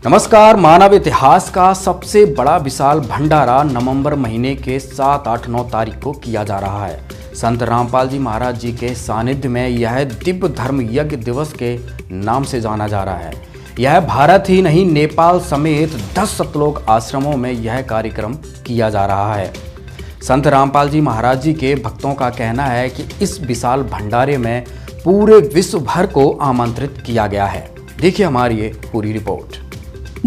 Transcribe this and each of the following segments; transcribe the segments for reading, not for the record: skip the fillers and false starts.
नमस्कार। मानव इतिहास का सबसे बड़ा विशाल भंडारा नवंबर महीने के 7, 8, 9 तारीख को किया जा रहा है। संत रामपाल जी महाराज जी के सानिध्य में यह दिव्य धर्म यज्ञ दिवस के नाम से जाना जा रहा है। यह भारत ही नहीं, नेपाल समेत 10 सतलोक आश्रमों में यह कार्यक्रम किया जा रहा है। संत रामपाल जी महाराज जी के भक्तों का कहना है कि इस विशाल भंडारे में पूरे विश्व भर को आमंत्रित किया गया है। देखिए हमारी ये पूरी रिपोर्ट।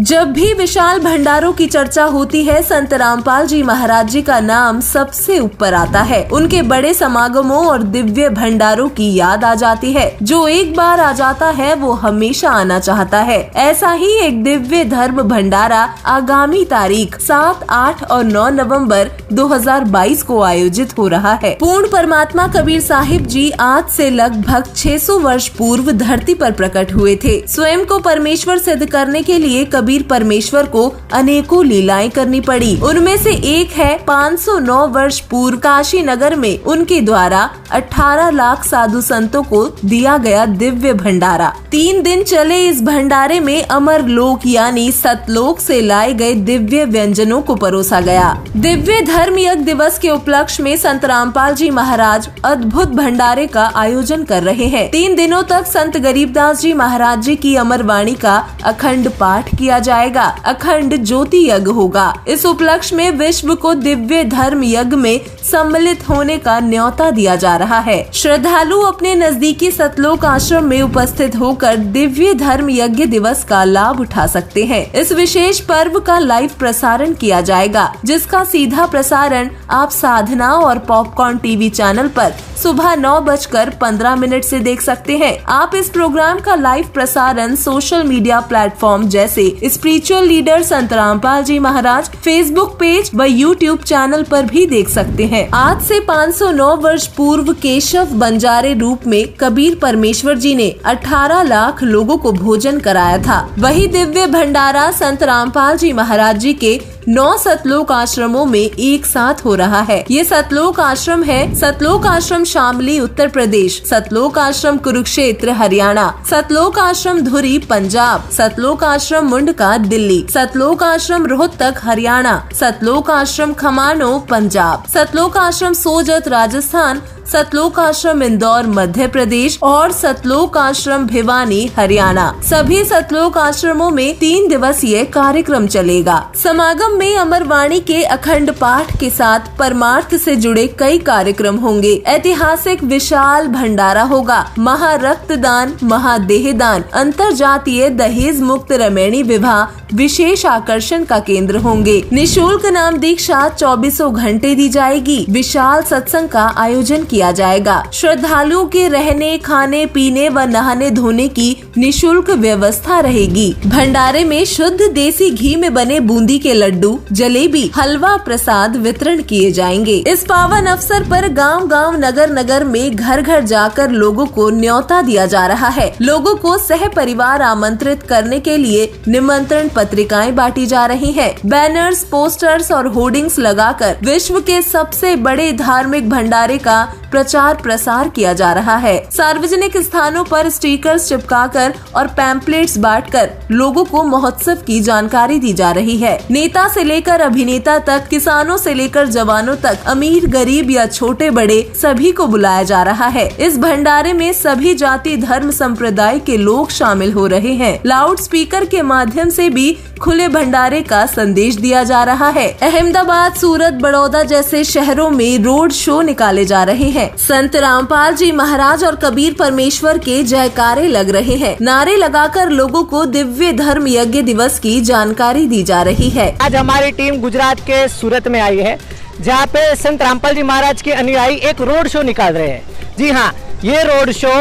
जब भी विशाल भंडारों की चर्चा होती है, संत रामपाल जी महाराज जी का नाम सबसे ऊपर आता है। उनके बड़े समागमों और दिव्य भंडारों की याद आ जाती है। जो एक बार आ जाता है वो हमेशा आना चाहता है। ऐसा ही एक दिव्य धर्म भंडारा आगामी तारीख 7, 8 और 9 नवंबर 2022 को आयोजित हो रहा है। पूर्ण परमात्मा कबीर साहिब जी आज से लगभग 600 वर्ष पूर्व धरती पर प्रकट हुए थे। स्वयं को परमेश्वर सिद्ध करने के लिए कबीर परमेश्वर को अनेकों लीलाएं करनी पड़ी। उनमें से एक है 509 वर्ष पूर्व काशी नगर में उनके द्वारा 18 लाख साधु संतों को दिया गया दिव्य भंडारा। 3 दिन चले इस भंडारे में अमर लोक यानी सतलोक से लाए गए दिव्य व्यंजनों को परोसा गया। दिव्य धर्म यज्ञ दिवस के उपलक्ष्य में संत रामपाल जी महाराज अद्भुत भंडारे का आयोजन कर रहे हैं। 3 दिनों तक संत गरीबदास जी महाराज जी की अमर वाणी का अखंड पाठ किया जाएगा। अखंड ज्योति यज्ञ होगा। इस उपलक्ष्य में विश्व को दिव्य धर्म यज्ञ में सम्मिलित होने का न्योता दिया जा रहा है। श्रद्धालु अपने नजदीकी सतलोक आश्रम में उपस्थित होकर दिव्य धर्म यज्ञ दिवस का लाभ उठा सकते हैं। इस विशेष पर्व का लाइव प्रसारण किया जाएगा, जिसका सीधा प्रसारण आप साधना और पॉपकॉर्न टीवी चैनल पर सुबह 9:15 से देख सकते हैं। आप इस प्रोग्राम का लाइव प्रसारण सोशल मीडिया प्लेटफॉर्म जैसे स्पिरिचुअल लीडर संत रामपाल जी महाराज फेसबुक पेज व यूट्यूब चैनल पर भी देख सकते हैं। आज से 509 वर्ष पूर्व केशव बंजारे रूप में कबीर परमेश्वर जी ने 18 लाख लोगों को भोजन कराया था। वही दिव्य भंडारा संत रामपाल जी महाराज जी के 9 सतलोक आश्रमों में एक साथ हो रहा है। ये सतलोक आश्रम है सतलोक आश्रम शामली उत्तर प्रदेश, सतलोक आश्रम कुरुक्षेत्र हरियाणा, सतलोक आश्रम धुरी पंजाब, सतलोक आश्रम मुंडका दिल्ली, सतलोक आश्रम रोहतक हरियाणा, सतलोक आश्रम खमानो पंजाब, सतलोक आश्रम सोजत राजस्थान, सतलोक आश्रम इंदौर मध्य प्रदेश और सतलोक आश्रम भिवानी हरियाणा। सभी सतलोक आश्रमों में 3 दिवसीय कार्यक्रम चलेगा। समागम में अमरवाणी के अखंड पाठ के साथ परमार्थ से जुड़े कई कार्यक्रम होंगे। ऐतिहासिक विशाल भंडारा होगा। महारक्तदान, महादेहदान, अंतरजातीय दहेज मुक्त रमैनी विवाह विशेष आकर्षण का केंद्र होंगे। निशुल्क नाम दीक्षा 24 घंटे दी जाएगी। विशाल सत्संग का आयोजन किया जाएगा। श्रद्धालुओं के रहने, खाने, पीने व नहाने धोने की निशुल्क व्यवस्था रहेगी। भंडारे में शुद्ध देसी घी में बने बूंदी के लड्डू, जलेबी, हलवा प्रसाद वितरण किए जाएंगे। इस पावन अवसर पर गांव-गांव, नगर-नगर में घर-घर जाकर लोगों को न्योता दिया जा रहा है। लोगों को सह परिवार आमंत्रित करने के लिए निमंत्रण पत्रिकाएं बांटी जा रही हैं। बैनर्स, पोस्टर्स और होर्डिंग्स लगाकर विश्व के सबसे बड़े धार्मिक भंडारे का प्रचार प्रसार किया जा रहा है। सार्वजनिक स्थानों पर स्टिकर्स चिपकाकर और पैम्पलेट्स बांटकर लोगों को महोत्सव की जानकारी दी जा रही है। नेता से लेकर अभिनेता तक, किसानों से लेकर जवानों तक, अमीर गरीब या छोटे बड़े सभी को बुलाया जा रहा है। इस भंडारे में सभी जाति धर्म संप्रदाय के लोग शामिल हो रहे हैं। लाउड स्पीकर के माध्यम से भी खुले भंडारे का संदेश दिया जा रहा है। अहमदाबाद, सूरत, बड़ौदा जैसे शहरों में रोड शो निकाले जा रहे हैं। संत रामपाल जी महाराज और कबीर परमेश्वर के जयकारे लग रहे हैं। नारे लगाकर लोगों को दिव्य धर्म यज्ञ दिवस की जानकारी दी जा रही है। आज हमारी टीम गुजरात के सूरत में आई है, जहाँ पे संत रामपाल जी महाराज के अनुयायी एक रोड शो निकाल रहे हैं। जी हाँ, ये रोड शो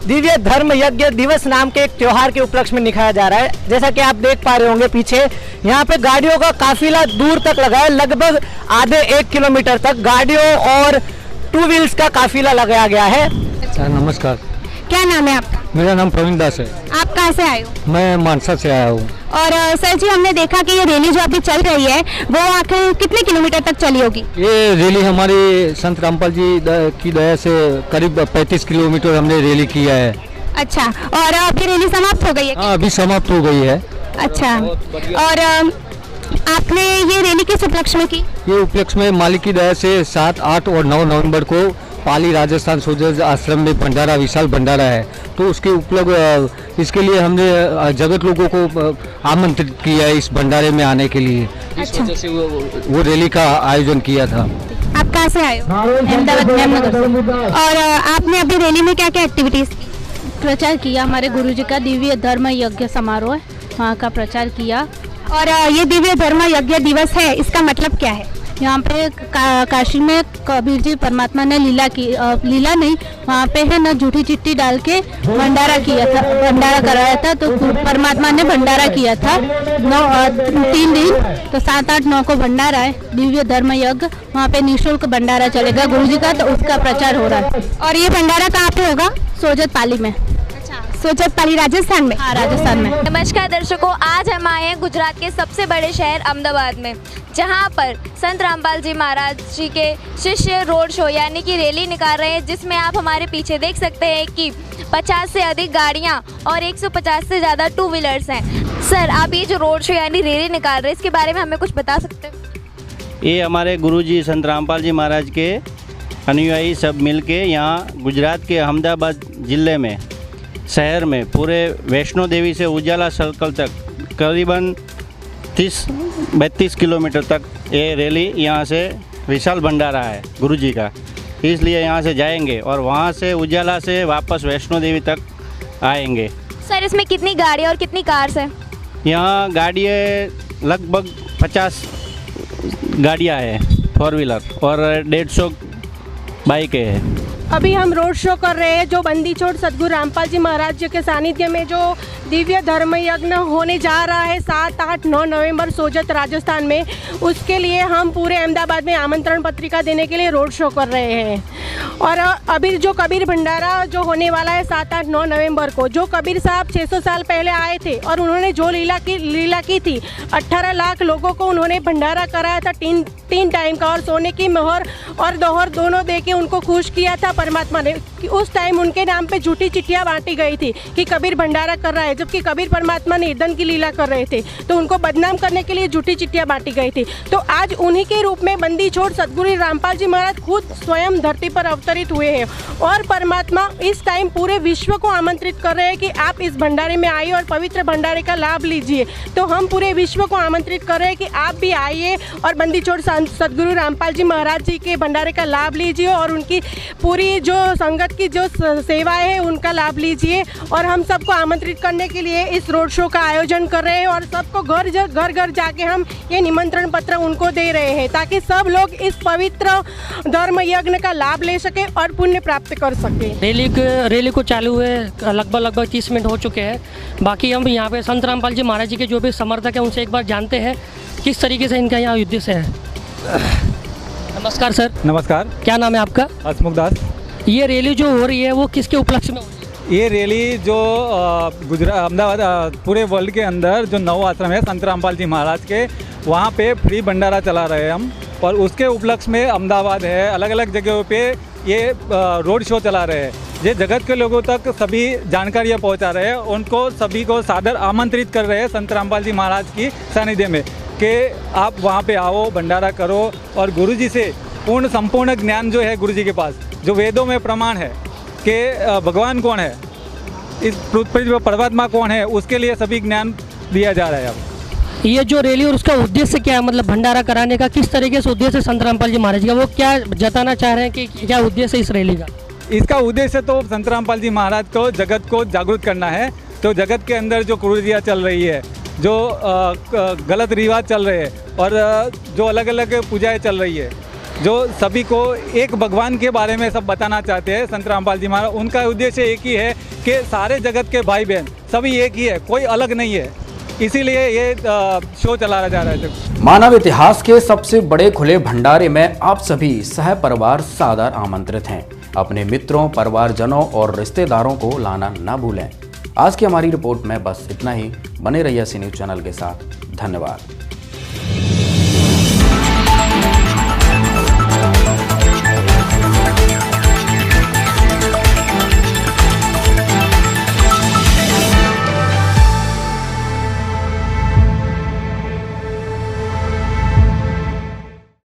दिव्य धर्म यज्ञ दिवस नाम के एक त्योहार के उपलक्ष्य में निकाला जा रहा है। जैसा कि आप देख पा रहे होंगे पीछे, यहाँ पे गाड़ियों का काफिला दूर तक लगा है। लगभग आधे 1 किलोमीटर तक गाड़ियों और 2 व्हील्स का काफिला लगाया गया है। नमस्कार, क्या नाम है आपका? मेरा नाम प्रवीण दास है। आप कहाँ से आए हो? मैं मानसा से आया हूँ। और सर जी, हमने देखा कि ये रैली जो अभी चल रही है वो आखिर कितने किलोमीटर तक चली होगी? ये रैली हमारी संत रामपाल जी की दया से करीब 35 किलोमीटर हमने रैली किया है। अच्छा, और अभी रैली समाप्त हो गई है? हाँ, अभी समाप्त हो गई है अच्छा, और आपने ये रैली किस उपलक्ष्य में की? ये उपलक्ष्य में मालिक की दया से 7, 8 और 9 नवंबर को पाली राजस्थान सोल्जर्स आश्रम में भंडारा, विशाल भंडारा है, तो उसके उपलक्ष्य इसके लिए हमने जगत लोगों को आमंत्रित किया है इस भंडारे में आने के लिए। इस वजह से वो रैली का आयोजन किया था। आप कहाँ से आए हो? अहमदाबाद मेमनगर से। और आपने अभी रैली में क्या क्या एक्टिविटीज की? प्रचार किया, हमारे गुरुजी का दिव्य धर्म यज्ञ समारोह है, वहाँ का प्रचार किया। और ये दिव्य धर्म यज्ञ दिवस है, इसका मतलब क्या है? यहाँ पे काशी में कबीर जी परमात्मा ने लीला नहीं, वहाँ पे है ना झूठी चिट्ठी डाल के भंडारा किया था, भंडारा कराया था, तो परमात्मा ने भंडारा किया था 3 दिन, तो 7, 8, 9 को भंडारा है, दिव्य धर्म यज्ञ, वहाँ पे निःशुल्क भंडारा चलेगा गुरुजी का, तो उसका प्रचार हो रहा है। और ये भंडारा कहाँ पे होगा? सोजत पाली में। सोजत पाली राजस्थान में? हाँ, राजस्थान में। नमस्कार दर्शकों, आज हम आए हैं गुजरात के सबसे बड़े शहर अहमदाबाद में, जहां पर संत रामपाल जी महाराज जी के शिष्य रोड शो यानी कि रैली निकाल रहे हैं, जिसमें आप हमारे पीछे देख सकते हैं कि 50 से अधिक गाड़ियां और 150 से ज़्यादा 2 व्हीलर्स हैं। सर, आप ये जो रोड शो यानी रैली निकाल रहे हैं, इसके बारे में हमें कुछ बता सकते हैं? ये हमारे गुरुजी संत रामपाल जी महाराज के अनुयायी सब मिलके यहाँ गुजरात के अहमदाबाद ज़िले में, शहर में, पूरे वैष्णो देवी से उजाला सर्कल तक करीबन 30-32 किलोमीटर तक ये रैली यहाँ से विशाल भंडारा है गुरुजी का, इसलिए यहाँ से जाएंगे और वहाँ से उजाला से वापस वैष्णो देवी तक आएंगे। सर, इसमें कितनी गाड़ियाँ और कितनी कार्स हैं? यहाँ गाड़ियाँ लगभग 50 गाड़ियाँ हैं 4 व्हीलर और 150 बाइकें हैं। अभी हम रोड शो कर रहे हैं जो बंदी छोड़ सदगुरु रामपाल जी महाराज जी के सानिध्य में जो दिव्य धर्म यज्ञ होने जा रहा है 7, 8, 9 नवंबर सोजत राजस्थान में, उसके लिए हम पूरे अहमदाबाद में आमंत्रण पत्रिका देने के लिए रोड शो कर रहे हैं। और अभी जो कबीर भंडारा जो होने वाला है 7, 8, 9 नवंबर को, जो कबीर साहब 600 साल पहले आए थे और उन्होंने जो लीला की थी, 18 लाख लोगों को उन्होंने भंडारा कराया था 3 टाइम का, और सोने की मोहर और दोहर दोनों दे के उनको खुश किया था परमात्मा ने। कि उस टाइम उनके नाम पे झूठी चिट्ठियाँ बांटी गई थी कि कबीर भंडारा कर रहा है, जबकि कबीर परमात्मा निर्धन की लीला कर रहे थे, तो उनको बदनाम करने के लिए झूठी चिट्ठियाँ बांटी गई थी। तो आज उन्हीं के रूप में बंदी छोड़ सदगुरु रामपाल जी महाराज खुद स्वयं धरती पर अवतरित हुए हैं, और परमात्मा इस टाइम पूरे विश्व को आमंत्रित कर रहे हैं कि आप इस भंडारे में आइए और पवित्र भंडारे का लाभ लीजिए। तो हम पूरे विश्व को आमंत्रित कर रहे हैं कि आप भी आइए और बंदी छोड़ सदगुरु रामपाल जी महाराज जी के भंडारे का लाभ लीजिए और उनकी पूरी जो संगत की जो सेवाएं है उनका लाभ लीजिए। और हम सबको आमंत्रित करने के लिए इस रोड शो का आयोजन कर रहे हैं और सबको घर घर जाके हम ये निमंत्रण पत्र उनको दे रहे हैं, ताकि सब लोग इस पवित्र धर्म यज्ञ का लाभ ले सके और पुण्य प्राप्त कर सके। रैली को चालू हुए लगभग 30 मिनट हो चुके हैं। बाकी हम यहाँ पे संत रामपाल जी महाराज जी के जो भी समर्थक हैं उनसे एक बार जानते हैं किस तरीके से इनका यहाँ उद्देश्य है। नमस्कार सर। नमस्कार। क्या नाम है आपका? हसमुख दास। ये रैली जो हो रही है वो किसके उपलक्ष्य में हो रही है? ये रैली जो गुजरात अहमदाबाद पूरे वर्ल्ड के अंदर जो 9 आश्रम है संत रामपाल जी महाराज के, वहाँ पे फ्री भंडारा चला रहे हैं हम, और उसके उपलक्ष्य में अहमदाबाद है, अलग अलग जगहों पे ये रोड शो चला रहे हैं। ये जगत के लोगों तक सभी जानकारियाँ पहुँचा रहे हैं, उनको सभी को सादर आमंत्रित कर रहे हैं संत रामपाल जी महाराज की सानिध्य में कि आप वहाँ पे आओ, भंडारा करो और गुरुजी से संपूर्ण ज्ञान जो है गुरुजी के पास, जो वेदों में प्रमाण है कि भगवान कौन है, इस पृथ्वी पर परमात्मा कौन है, उसके लिए सभी ज्ञान दिया जा रहा है। अब ये जो रैली और उसका उद्देश्य क्या है, मतलब भंडारा कराने का किस तरीके से उद्देश्य संत रामपाल जी महाराज का, वो क्या जताना चाह रहे हैं कि क्या उद्देश्य इस रैली का? इसका उद्देश्य तो संत रामपाल जी महाराज को जगत को जागरूक करना है। तो जगत के अंदर जो कुरीतियाँ चल रही है, जो गलत रिवाज चल रहे हैं और जो अलग अलग पूजाएँ चल रही है, जो सभी को एक भगवान के बारे में सब बताना चाहते हैं संत रामपाल जी महाराज। उनका उद्देश्य एक ही है कि सारे जगत के भाई बहन सभी एक ही है, कोई अलग नहीं है, इसीलिए ये शो चलाया जा रहा है। मानव इतिहास के सबसे बड़े खुले भंडारे में आप सभी सह परिवार सादर आमंत्रित हैं। अपने मित्रों, परिवारजनों और रिश्तेदारों को लाना ना भूलें। आज की हमारी रिपोर्ट में बस इतना ही। बने रहिए सी न्यूज़ चैनल के साथ। धन्यवाद।